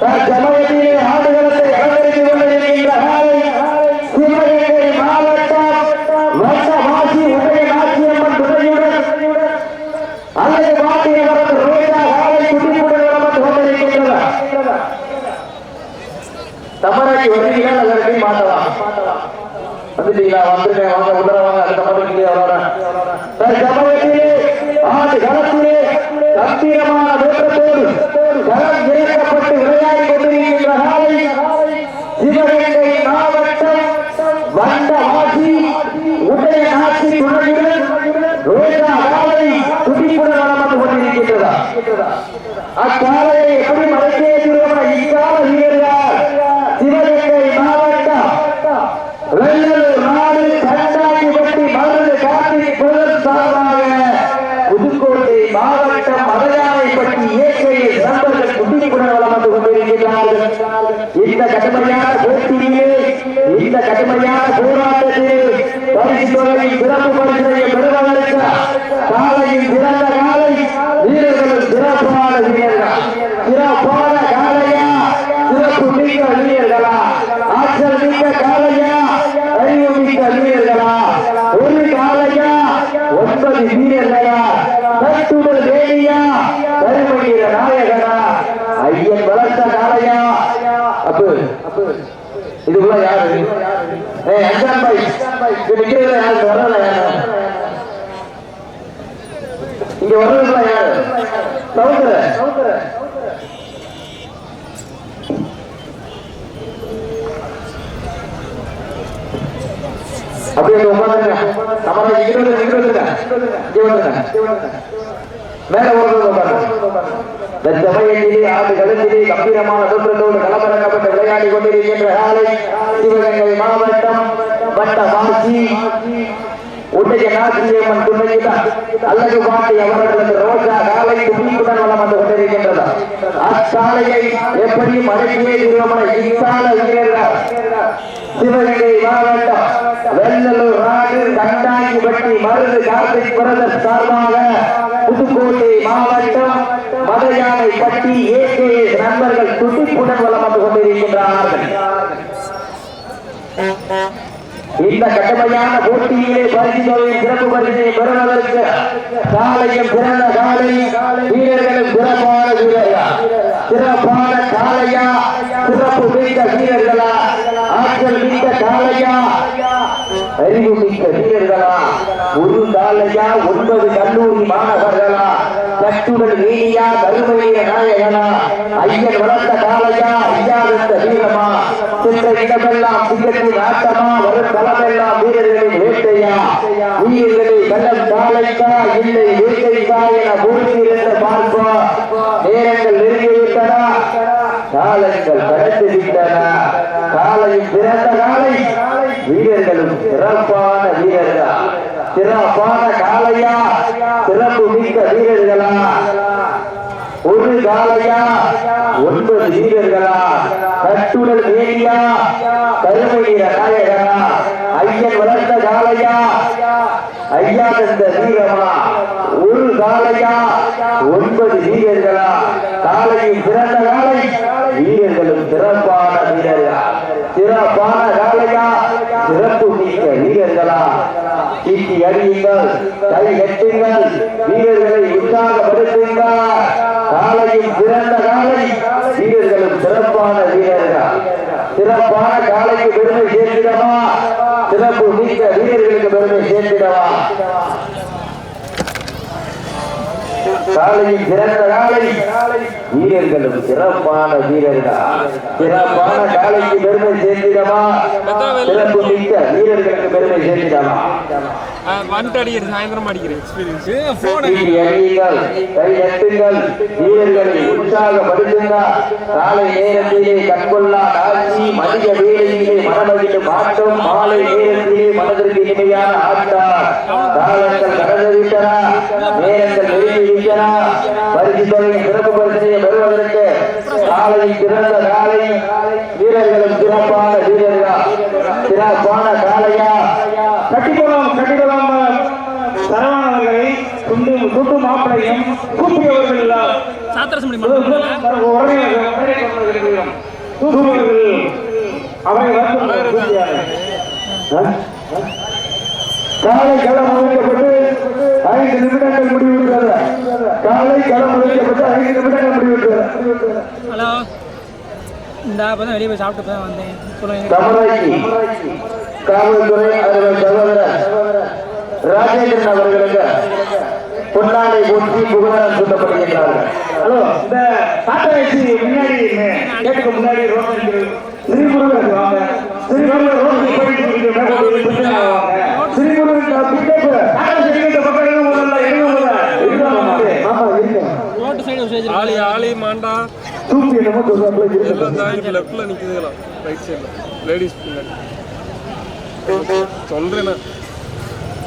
தற்சமயத்திலே ஆடுகளத்தை அலங்கரித்துக் கொண்டிருக்கின்ற சிவகங்கை மாவட்டம் வட்டவாசி உதயநாச்சியம்மன் துணையுடன் அல்லது பாட்டியவரது ரோஜா காலை குட்டியுடன் வந்து கொண்டிருக்கின்றன. தமராக்கி வருவீங்களா அதற்கு மாட்டலாம் வந்துட்டீங்களா? வந்துருக்கேன் வாங்க உதரவாங்க. அடுத்த மாதிரி தற்சமயத்திலே ஆடு களத்திலே கம்பீரமான தோற்றத்தோடு களம் இறக்கப்பட்டு விளையாடி கொண்டிருக்கின்ற சிவகங்கை மாவட்டம் வண்டவாசி உதயநாச்சி துணையுடன் ரோஜா காலை துடிப்புடன் வளம் வந்து கொண்டிருக்கின்றதா? அக்காலையை எப்படி மறைக்கேற்கிறோம்? இக்கால வீரர்கள் சிவகங்கை மாவட்டம் வெள்ளலூர் நாடு கண்டாங்கிப்பட்டி மருந்து கார்த்திக் புலன் சார்பாக புதுக்கோட்டை மாவட்டம் மலையாளைப்பட்டி இயற்கை நண்பர்கள் குட்டிக்குடன் வளம் வந்து கொண்டிருக்கிறார்கள். இந்த கடுமையான போட்டியிலே இந்த கடுமையான போராட்டத்திலே பரிசு தொகை சிறப்பு பரிசனை பெறுவதற்கு காலையில் சிறந்த காலை வீரர்கள் சிறப்பான வீரர்கள் சிறப்பான காலையா சிறப்பு மிக்க வீரர்களா ஆற்றல் மிக்க காலையா அறிவு மிக்க வீரர்களா ஒரு காலையா 9 வீரர்களா தட்டுடல் வேலியா கருமகிர நாயகனா ஐயன் வளர்த்த காலையா அப்பு இதுக்குள்ள யாரு? அஞ்சாம் பாய் நிக்கிறது யாரு? வரல யாரு? இங்க வர்றதுக்குள்ள யாரு? சவுந்தர அப்படியே உட்காந்துங்க. நம்ம மேல சமயத்திலே ஆண்டு களத்திலே கம்பீரமான தோற்றத்தோடு களமிறக்கப்பட்டு விளையாடி கொண்டிருக்கின்ற காலை சிவகங்கை மாவட்டம் வட்டவாசி உதயநாச்சியம்மன் துணையுடன் அல்லது பாட்டி அவர்களது ரோஜா காலை துணிக்குடன் வளம் வந்து கொண்டிருக்கின்றதா? அச்சாலையை எப்படி மறைக்கவே இக்கால வீரர்கள் சிவகங்கை மாவட்டம் வெள்ளலூர் நாடு கண்டாங்கிப்பட்டி மருந்து கார்த்திக் பிரதர் சார்பாக புதுக்கோட்டை மாவட்டம் மலையாளைப்பட்டி ஏகேஎஸ் நண்பர்கள் துடிப்புடன் வளம் வந்து கொண்டிருக்கின்றார்கள். இந்த கடுமையான போட்டியிலே பரிசு தொகையின் சிறப்பு பரிசை பெறுவதற்கு காலையும் சிறந்த காலை வீரர்களும் சிறப்பான வீரர்களா சிறப்பான காலையா சிறப்பு மிக்க வீரர்களா ஆற்றல் மிக்க காலையா அறிவு மிக்க வீரர்களா ஒரு காலையா 9 கல்லூரி மாணவர்களா கட்டுடல் வீரியா கருமைய நாயகனா ஐயன் வளர்த்த காலையா ஐயாவித்த வீரமா சென்ற இடமெல்லாம் சிங்கத்தின் ஆட்டமா வரும் களமெல்லாம் வீரர்களின் வேட்டையா வீரர்களை வெள்ளம் காலைக்கா இல்லை வேட்டைக்கா என பொறுத்திருந்த பார்ப்போம். நேரங்கள் நெருங்கிவிட்டன, காலங்கள் கடந்து விட்டன. காலையும் பிறந்த காலை வீரர்களும் சிறப்பான வீரர்களா சிறப்பான காலையா சிறப்பு மிக்க வீரர்களா ஒரு காலையா 9 வீரர்களா கட்டுடல் வேலியா கருமையிற நாயகனா ஐயன் வளர்த்த காலையா ஐயா தந்த வீரமா ஒரு காலையா 9 வீரர்களா காலையும் சிறந்த காலை வீரர்களும் சிறப்பான வீரர்களா சிறப்பான காலையா சிறப்பு மிக்க வீரர்களா சீட்டி அடியுங்கள் கை கட்டுங்கள் வீரர்களை உற்சாகப்படுத்துங்கள். காலையும் சிறந்த காலை வீரர்களும் சிறப்பான வீரர்கள் சிறப்பான காலைக்கு பெருமை சேர்த்திடவா சிறப்பு மிக்க வீரர்களுக்கு பெருமை சேர்த்திடவா? காலையும் சிறந்த காலை வீரர்களும் சிறப்பான வீரர்கள் சிறப்பான காலைக்கு பெருமை சேர்த்திடவா சிறப்பு மிக்க வீரர்களுக்கு பெருமை சேர்த்திடவா? வீரர்களை உற்சாகப்படுத்துங்கள். காலை நேரத்திலே கண்கொள்ளா காட்சி மதிய வேளையிலே மனமகிழும் ஆட்டம் மாலை நேரத்திலே மனதிற்கு இனிமையான ஆட்டம். காலங்கள் கடந்துவிட்டன, நேரங்கள் நெருங்கிவிட்டன. பரிசு தொகையின் சிறப்பு பரிசனையை பெறுவதற்கு காலையில் சிறந்த காலை வீரர்களும் சிறப்பான வீரர்கள் சிறப்பான காலையா கட்டிக்கொள்ளும் சரவணவர்களை குண்டு மாப்பிளையும் கூப்பியவர்கள் காலை களம் முடிக்கப்பட்டு 5 நிமிடங்கள் முடிவுற்றது. காலை களம் முடிக்கப்பட்டு 5 நிமிடங்கள் முடிவுற்றது. ஹலோ, இந்த அப்பதான் வெளியே போய் சாப்பிட்டு தான் வந்தேன். காவல்துறை அலுவலர் சகோதரர் ராஜேந்திரன் அவர்களுக்கு பொன்னாடை போற்றி புகழாரம் சூட்டப்படுகின்றார்கள். ஹலோ, இந்த சாட்டை முன்னாடி கேட்டுக்கு முன்னாடி ஸ்ரீமுருகன் வாங்க. ஸ்ரீமுருகன் ரோடு போயிட்டு ஆளி மாண்டா லெஃப்ட்ல நிக்குதுங்களா, ரைட் சைட்ல லேடிஸ் பின்னாடி சொல்றேன்.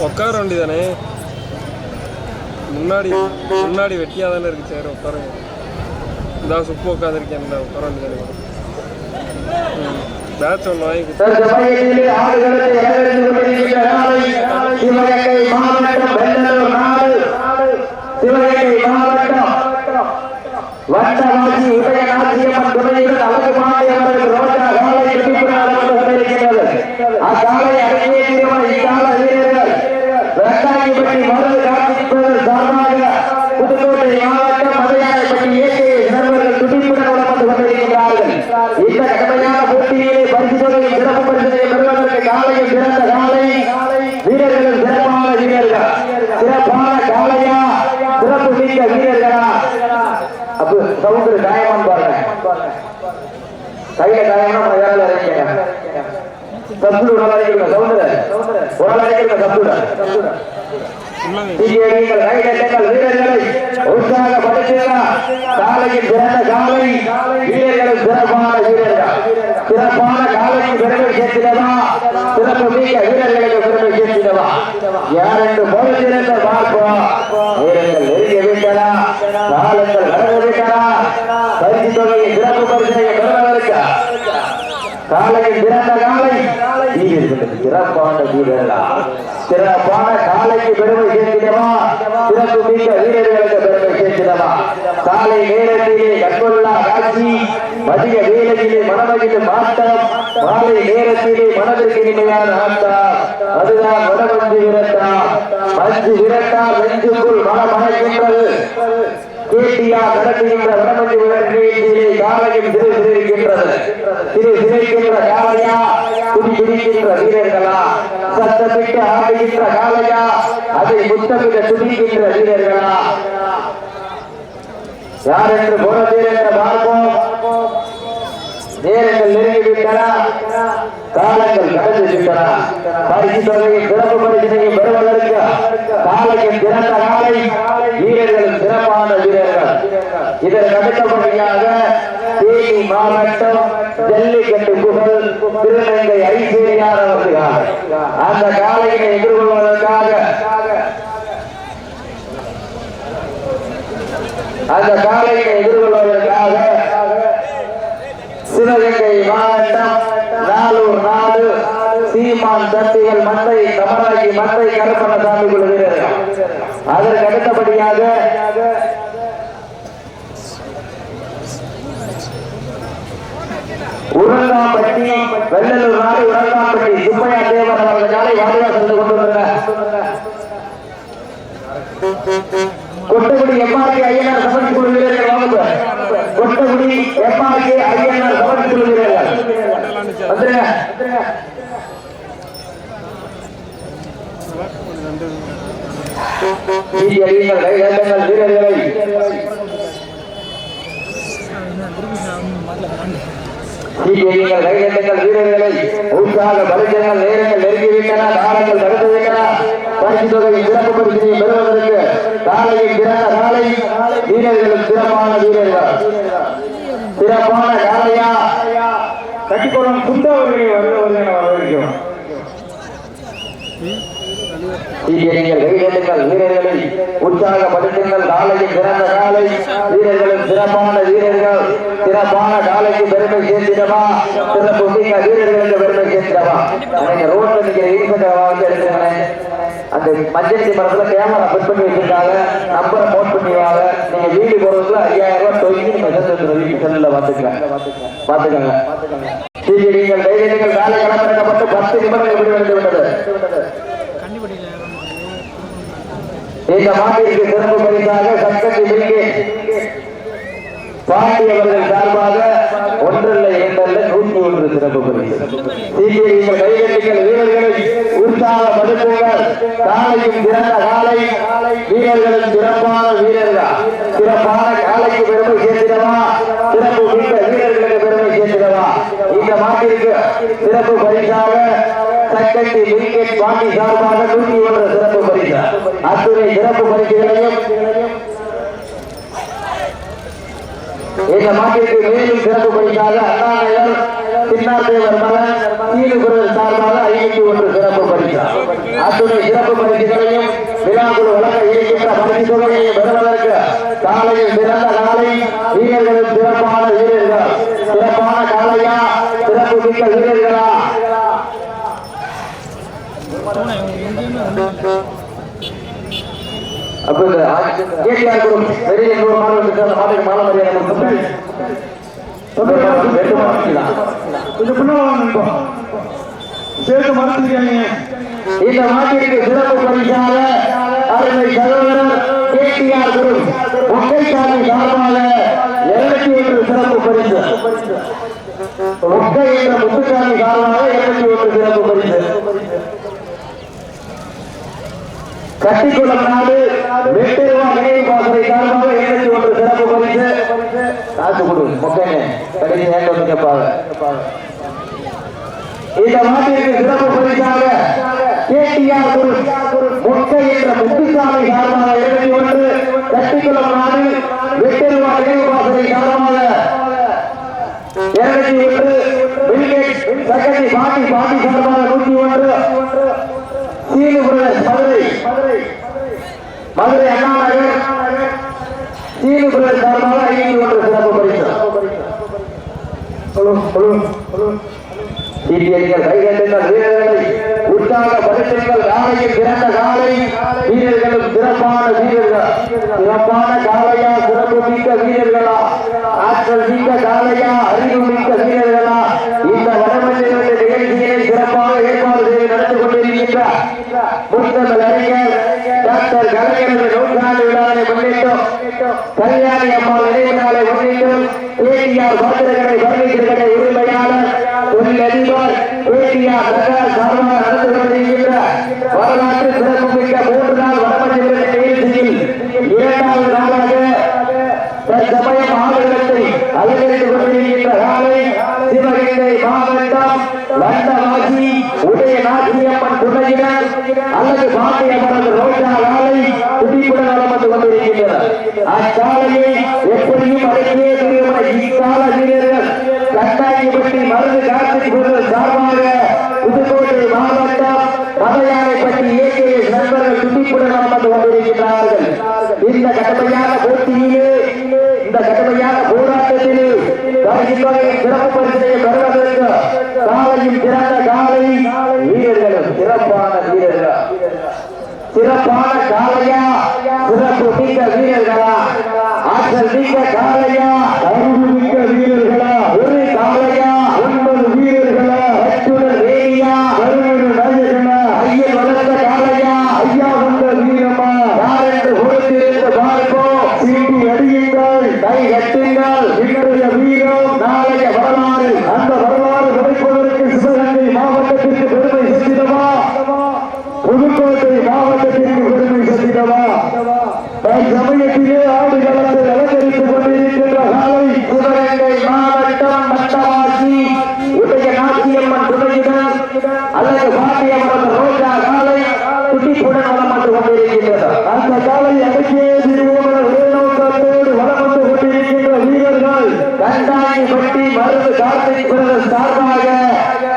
உட்கார வேண்டியதானே, முன்னாடி வெட்டியா தானே இருக்கு. சரி உட்காருங்க. இந்த சுப்பு உட்காந்துருக்கேன், உட்கார வேண்டியதானே. பேட்ச் ஒன்று வாங்கி வட்டவாசி உதயநாசியம்மன் துணையுடன் அழகு மாநிலங்களுக்கு ரோஜா காலை கொண்டிருக்கிறது. அக்காலை அடங்கிய தீர்மானம் இக்கால வீரர்கள் இரண்டாயிரப்பட்டி மருந்து காப்பீடு சார்பாக புதுக்கோட்டை மாவட்டம் மதையானைப்பட்டி இயற்கை நண்பர்கள் துடிப்புடன் வளர்ந்து கொண்டிருக்கிறார்கள். இந்த கடுமையான போட்டியிலே பரிசு தொகையும் சிறப்பு பரிசனையும் பெறுவதற்கு காலையில் சிறந்த காலை வீரர்கள் சிறப்பான வீரர்கள், சிறப்பான காலையா, சிறப்பு மிக்க வீரர்களா. அப்ப சவுந்தர காயமான்னு பாருங்க, கையில காயமா வேலை இறங்கிங்க. சத்துடு உடல் அழைக்கிறீங்க, சவுந்தர உடல் அழைக்கிறீங்க. சத்துட வீரர்களை உற்சாகப்படுத்தா. காலையில் சிறந்த காலை வீரர்கள், சிறப்பான வீரர்கள், சிறப்பான காலைக்கு பெருமை சேர்த்திடவா, சிறப்பு மிக்க வீரர்களுக்கு பெருமை சேர்த்திடவா. யார் என்று பொறுத்திருந்த பார்ப்போம். வீரர்கள் நெருங்கி விட்டனா, காலங்கள் கடந்து விட்டனா. பரிசு தொகையை சிறப்பு பரிசனையை பெறுவதற்கு காலையில் சிறந்த காலை வீரர்களுக்கு சிறப்பான வீரர்களா, சிறப்பான காலைக்கு பெருமை சேர்த்திடவா, சிறப்பு மிக்க வீரர்களுக்கு பெருமை சேர்த்திடவா. காலை நேரத்திலே கண்கொள்ளா காட்சி, மதிய வேலையிலே மனமகிழும் ஆட்டம், மாலை நேரத்திலே மனதிற்கு இனிமையான ஆட்டம். அதுதான் வடமஞ்சு விரட்டா. மஞ்சு விரட்டா நெஞ்சுக்குள் மனமடைகின்றது. கேட்டியா நடத்துகின்ற வடமஞ்சு விரட்டிலே காலையும் சிறு சிரிக்கின்றது. சிறு சிரிக்கின்ற காலையா, துடி துடிக்கின்ற வீரர்களா, சத்தமிட்டு ஆடுகின்ற காலையா, அதை முத்தமிட துடிக்கின்ற வீரர்களா. யார் என்று போனதே என்ற பார்ப்போம். நேரங்கள் நெருங்கிவிட்டன, காலங்கள் கடந்து விட்டன. பரிசு தொகையும் சிறப்பு பரிசனையும் பெறுவதற்கு காலையும் சிறந்த காலை வீரர்களும் சிறப்பான வீரர்கள். இதற்கு அடுத்தபடியாக தேனி மாவட்டம் ஜல்லிக்கட்டு புகழ் திருநங்கை ஐஸ்வர்யார் அவர்கள் அந்த காலையினை எதிர்கொள்வதற்காக சிவகங்கை மாவட்டம் நாளூர் நாடு சீமான் தம்பிகள் மந்தை கமராகி மந்தை கருப்பணசாமி குழு வீரர்கள். அதற்கு அடுத்தபடியாக உரங்காம்பட்டி வெள்ளலூர் நாடு உரங்காம்பட்டி சுப்பையா தேவர் அவர்கள் காலை வாரியா சென்று கொண்டிருக்கிறார். கொட்டகுடி எம்ஆர்கே ஐயனார் சபை குழு வீரர்கள் வாங்க. கொட்டகுடி எம்ஆர்கே ஐயனார் சபை குழு வீரர்கள் வந்துருங்க. வீரர்களை வீரர்களை உற்சாக பரிசங்கள் நேரங்கள் நெருங்கிவிட்டன, காலங்கள் நடந்து விட்டன. பரிசு தொகையின் சிறப்பு பரிசனையும் பெறுவதற்கு காலையில் சிறந்த காலை வீரர்களும் சிறப்பான வீரர்கள், சிறப்பான காலையா கட்டிக்கொள்ளும் குண்டவர்களை வரவேற்கிறோம். வீரர்களை உற்சாகப்படுத்துங்கள். காலையில் சிறந்த காலை வீரர்களும் சிறப்பான வீரர்கள், சிறப்பான காலைக்கு பெருமை சேர்த்திடவா, சிறப்பு மிக்க வீரர்களுக்கு பெருமை சேர்த்திடவா. ரோட்ல நீங்க வந்து எடுத்துக்கிறேன். அந்த மஞ்சள் மரத்துல கேமரா ஃபிட் பண்ணி வச்சிருக்காங்க, நம்பரை நோட் பண்ணிவாங்க. நீங்க வீடு போறதுல 5000 ரூபாய் செல்ல பாத்துக்கங்க. நீங்கள் கைதிகள் வேலை களமிறக்கப்பட்டு 10 நிமிடங்கள் முடிவடைந்து விட்டது. இந்த மாட்டிற்கு சிறப்பு பரிசாக சங்கத்தி மில்கி பாண்டி அவர்கள் சார்பாக 1 இல்லை 2 அல்ல 101 சிறப்பு பரிசு. நீங்கள் கைதிகள் வீரர்களை உற்சாகப்படுத்துங்கள். காலையும் சிறந்த காலை, வீரர்களும் சிறப்பான வீரர்கள். சிறப்பான காலைக்கு பெருமை சேர்த்திடவா, சிறப்பு மிக்க வீரர்களுக்கு பெருமை சேர்த்திடவா. இந்த மாட்டிற்கு சிறப்பு பரிசாக சங்கத்தி மில்கி பாண்டி சார்பாக 101 சிறப்பு பரிசு. அத்துணை சிறப்பு பரிசுகளையும் இந்த மாட்டிற்கு மேலும் சிறப்பு பரிசாக அண்ணாநகர் சின்னார்தேவர் மகன் சீனுகுரல் சார்பாக 51 சிறப்பு பரிசு. அத்துணை சிறப்பு பரிசுகளையும் விழாக்குழு வழங்க இருக்கின்ற பரிசு தொகையை பெறுவதற்கு காலையில் சிறந்த காலை, வீரர்களும் சிறப்பான வீரர்கள். சிறப்பான காலையா, சிறப்பு மிக்க வீரர்களா? அப்ப கேட்டியார் குரும் வெளியே மாணவர்களுக்கு அந்த மாட்டுக்கு மாலை மரியாதை கொடுத்து இந்த மாட்டிற்கு சிறப்பு பரிசாக அருமை சகோதரர் கேட்டியார் குரும் ஒக்கைசாமி சார்பாக 201 சிறப்பு பரிசு. ஒக்கை என்ற முத்துசாமி சார்பாக 201 சிறப்பு பரிசு. கட்டிக்குளம் நாடு வெட்டருவா நினைவு பாசறை சார்பாக 201 சிறப்பு பரிசு. காசு கொடு மொக்கனே கடைசி நேரம் கேட்பாங்க. இந்த மாட்டிற்கு சிறப்பு பரிசாக கேட்டியார் குரு மொக்கை என்ற முத்துசாமி சார்பாக 201, கட்டிக்குளம் நாடு வெட்டருவா நினைவு பாசறை சார்பாக 201, பில்கேட் சக்கத்தி பாண்டி சார்பாக 101, சீனுகுரல் மதுரை அண்ணாநகர் சீனுகுரல் சார்பாக 51 சிறப்பு பரிசு. சீட்டியடிகள் கைகட்டுங்கள், வீரர்களை உற்சாகப்படுத்துங்கள். காலையில் சிறந்த காலை, வீரர்களும் சிறப்பான வீரர்கள். சிறப்பான காலையா, சிறப்பு மிக்க வீரர்களா, ஆற்றல் மிக்க காலையா, அறிவு மிக்க வீரர்களா? இந்த வடமஞ்சள் நிகழ்ச்சியை சிறப்பாக ஏற்பாடு செய்து நடந்து கொண்டிருக்கின்ற முத்தமிழ் அறிஞர் டாக்டர் கலைஞரது நூற்றாண்டு விழாவை முன்னிட்டும், கல்யாணி அம்மாள் நினைவு நாளை முன்னிட்டும், கேடிஆர் பாத்திரக்கடை பர்னிச்சர் உரிமையாளர் தொழிலதிபர் கேடிஆர் பிரகாஷ் சார்பாக நடந்து கொண்டிருக்கின்ற வரலாற்று சிறப்புமிக்க 3 நாள் வடமஞ்சள் நிகழ்ச்சியில் 2வது நாளாக தற்சமயம் ஆளுநத்தை அலங்கரித்துக் கொண்டிருக்கின்ற காலை சிவகங்கை மாவட்டம் லண்டவாசி உதயநாச்சியம்மன் துணையினர் அல்லது பாண்டியம்மன் ரோஜா காலை துடிப்புடன் வளம் வந்து கொண்டிருக்கின்றனர். அச்சாலையை எப்படியும் அடக்கியே திருமண இக்கால வீரர்கள் கட்டாயப்பட்டி மருந்து கார்த்திக் சார்பாக புதுக்கோட்டை மாவட்டம் மதையானைப்பட்டி ஏகேஎஸ் நண்பர்கள் துடிப்புடன் வளம் வந்து கொண்டிருக்கிறார்கள். இந்த கடுமையான போட்டியிலே, இந்த கடுமையான போராட்டத்திலே சிறப்பு பரிசையை பெறுவதற்கு காலையும் சிறந்த காலை, வீரர்களும் சிறப்பான வீரர்கள். சிறப்பான காலையா, சிறப்பு மிக்க வீரர்களா, ஆற்றல் மிக்க காலையா, அறிவு மிக்க வீரர்களா, ஒரு காலையா, 9 வீரர்களா, அச்சுடன் வேலியா, கருணு நாயகனா, ஐயன் வளர்ந்த காலையா, ஐயா வந்த வீரமா, யார் என்று பொறுத்திருந்து பார்ப்போம். சீட்டி அடியுங்கள், கை கட்டுங்கள். இன்றைய வீரம் நாளைய வரலாறு. அந்த வரலாறு கிடைப்பதற்கு சிவகங்கை மாவட்டத்திற்கு பெருமை சேர்த்திடவா, புதுக்கோட்டை மாவட்டத்திற்கு பெருமை சேர்த்திடவா? சமயத்திலே ஆடுகளத்தை அலங்கரித்துக் கொண்டிருக்கின்ற காலை சிவகங்கை மாவட்டம் மட்டவாசி உதயநாச்சியம்மன் துணையினர் அல்லது பாண்டியம்மன் ரோஜா காலை துடிப்புடன் வளம் வந்து கொண்டிருக்கின்றது. அந்த காலை அடக்கியே திருவோணர் வேணோக்கத்தோடு வளம் வந்து கொண்டிருக்கின்ற வீரர்கள் கண்டாயிப்பட்டி மருந்து கார்த்திக் பிரதர் சார்பாக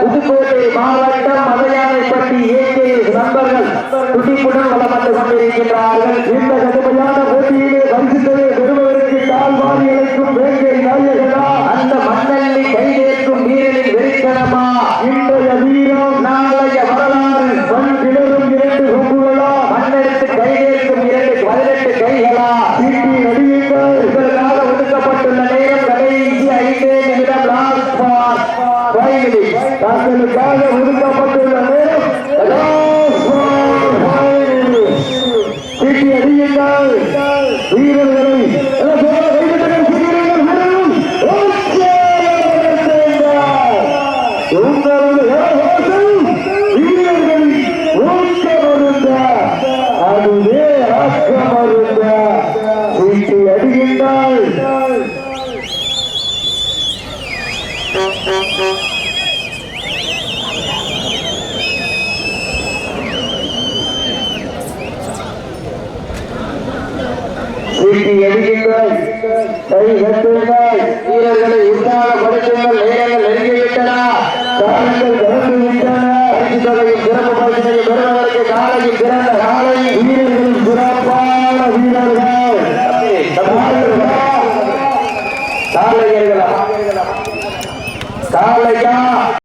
புதுக்கோட்டை மாவட்டம் மதையானைப்பட்டி ஏகேஎஸ் நண்பர்கள் துடிப்புடன் வளம் வந்து கொண்டிருக்கின்றார்கள். இந்த கடுமையான போட்டியிலே பரிசுகளை பெறுவதற்கு கால்வாரி அழைக்கும் வேங்கை நாயகனா, அந்த மண்ணல்லி கைதேற்கும் வீரனின் வெறிக்கணமா, இன்றைய வீரம் நாளைய வரலாறு. மண் கிளறும் 2 கொம்புகளா, மண்ணெடுத்து கைதேற்கும் 18 கைகளா? சீட்டி அடியுங்கள். இதற்காக ஒதுக்கப்பட்டுள்ள நேரம் கடைசி கை கட்டுங்கள் வீரர்களை உற்சாகப்படுத்துங்கள் நேரங்கள் நெருங்கிவிட்டன காலங்கள் கடந்து விட்டன பரிசு தொகையின் சிறப்பு பரிசினை பெறுவதற்கு காலையில் பிறந்த காலை வீரர்களின் சிறப்பான வீரர்கள் காலையா